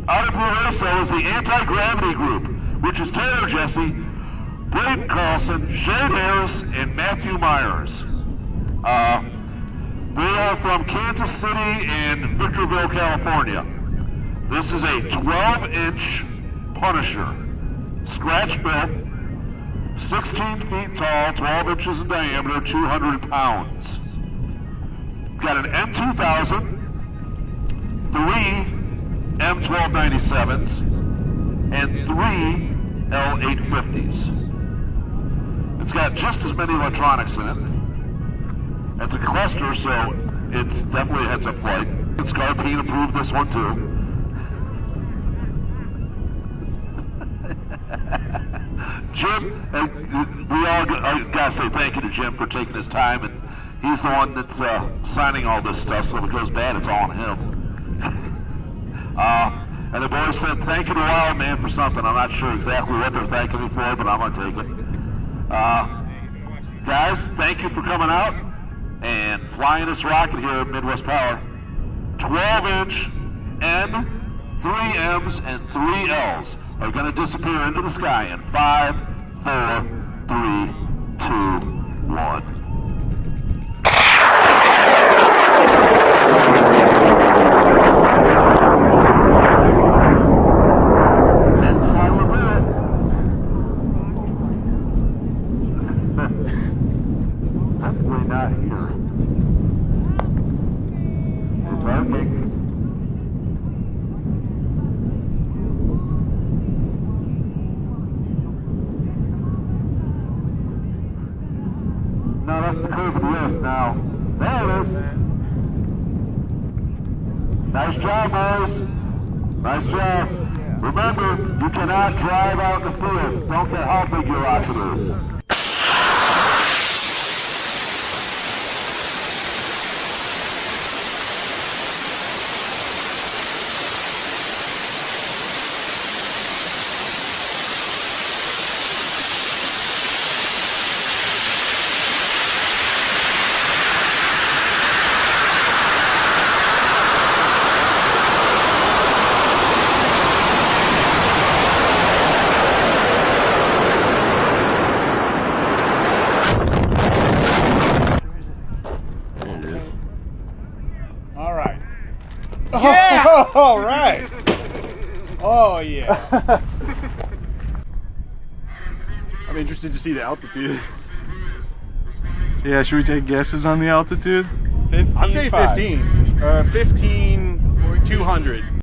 Out of Blue Mesa is the Anti-Gravity Group, which is Taylor Jesse, Braden Carlson, Shade Harris, and Matthew Myers. They are from Kansas City and Victorville, California. This is a 12-inch Punisher, scratch built, 16 feet tall, 12 inches in diameter, 200 pounds. Got an M2000, 3 M1297s, and 3 L850s. It's got just as many electronics in it. It's a cluster, so it's definitely a heads-up flight. Scarpine approved this one too. Jim, we all gotta say thank you to Jim for taking his time, and he's the one that's signing all this stuff, so if it goes bad, it's all on him. And the boys said thank you to Wild Man for something. I'm not sure exactly what they're thanking me for, but I'm gonna take it. Guys, thank you for coming out and flying this rocket here at Midwest Power. 12-inch N, 3 M's, and 3 L's are going to disappear into the sky in 5, 4, 3, 2, 1. Definitely not here. It's working. No, that's the curve of the earth now. There it is. Nice job, boys. Nice job. Remember, you cannot drive out in the field. Don't care how big your rocket is. All right. Yeah! All right. Oh, yeah. I'm interested to see the altitude. Yeah, should we take guesses on the altitude? 15. I'm saying 15. 15,200.